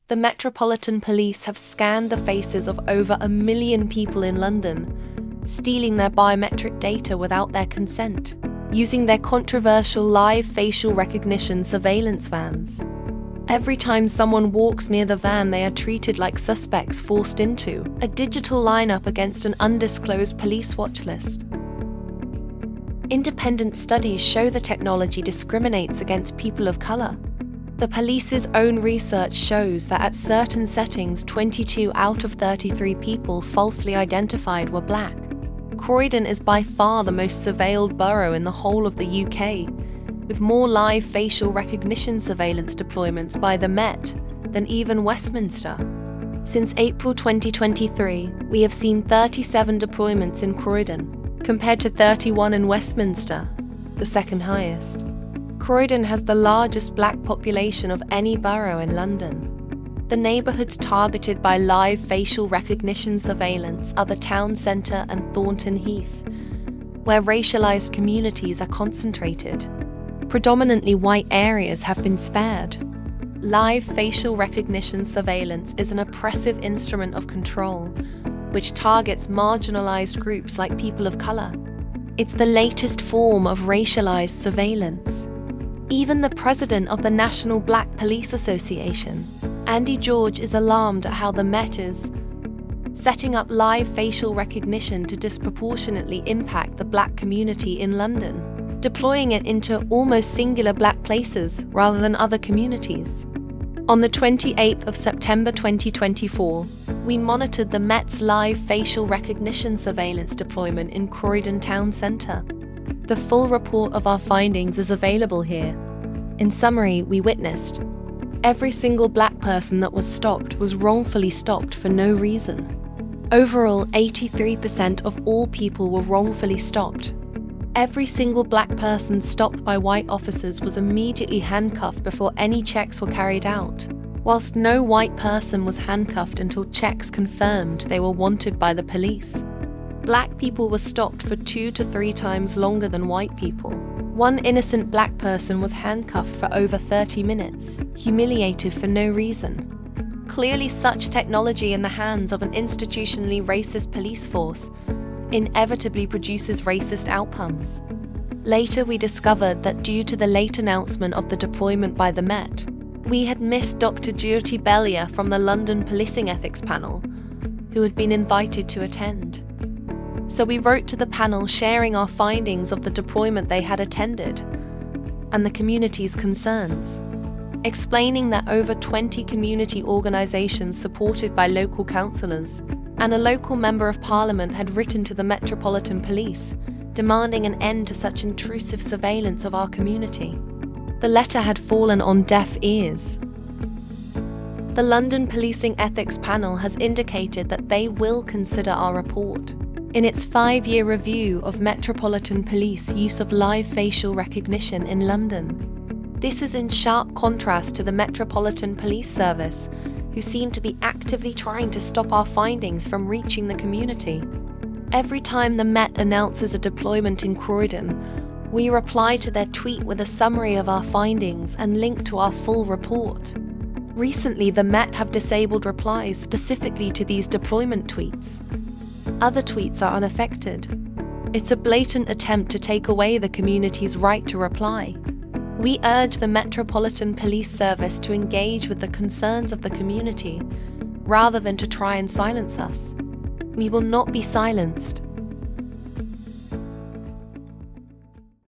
The Metropolitan Police have scanned the faces of over 1 million people in London, stealing their biometric data without their consent, using their controversial live facial recognition surveillance vans. Every time someone walks near the van, they are treated like suspects forced into a digital lineup against an undisclosed police watchlist. Independent studies show the technology discriminates against people of colour. The police's own research shows that at certain settings, 22 out of 33 people falsely identified were black. Croydon is by far the most surveilled borough in the whole of the UK, with more live facial recognition surveillance deployments by the Met than even Westminster. Since April 2023, we have seen 37 deployments in Croydon, compared to 31 in Westminster, the second highest. Croydon has the largest black population of any borough in London. The neighbourhoods targeted by live facial recognition surveillance are the town centre and Thornton Heath, where racialised communities are concentrated. Predominantly white areas have been spared. Live facial recognition surveillance is an oppressive instrument of control, which targets marginalised groups like people of colour. It's the latest form of racialised surveillance. Even the president of the National Black Police Association, Andy George, is alarmed at how the Met is setting up live facial recognition to disproportionately impact the black community in London, deploying it into almost singular black places rather than other communities. On the 28th of September 2024, we monitored the Met's live facial recognition surveillance deployment in Croydon town centre. The full report of our findings is available here. In summary, we witnessed every single black person that was stopped was wrongfully stopped for no reason. Overall, 83% of all people were wrongfully stopped. Every single black person stopped by white officers was immediately handcuffed before any checks were carried out, whilst no white person was handcuffed until checks confirmed they were wanted by the police. Black people were stopped for 2 to 3 times longer than white people. One innocent black person was handcuffed for over 30 minutes, humiliated for no reason. Clearly, such technology in the hands of an institutionally racist police force inevitably produces racist outcomes. Later, we discovered that due to the late announcement of the deployment by the Met, we had missed Dr. Jyoti Belia from the London Policing Ethics Panel, who had been invited to attend. So we wrote to the panel sharing our findings of the deployment they had attended and the community's concerns, explaining that over 20 community organisations supported by local councillors and a local member of parliament had written to the Metropolitan Police, demanding an end to such intrusive surveillance of our community. The letter had fallen on deaf ears. The London Policing Ethics Panel has indicated that they will consider our report in its 5-year review of Metropolitan Police use of live facial recognition in London. This is in sharp contrast to the Metropolitan Police Service, who seem to be actively trying to stop our findings from reaching the community. Every time the Met announces a deployment in Croydon, we reply to their tweet with a summary of our findings and link to our full report. Recently, the Met have disabled replies specifically to these deployment tweets. Other tweets are unaffected. It's a blatant attempt to take away the community's right to reply. We urge the Metropolitan Police Service to engage with the concerns of the community, rather than to try and silence us. We will not be silenced.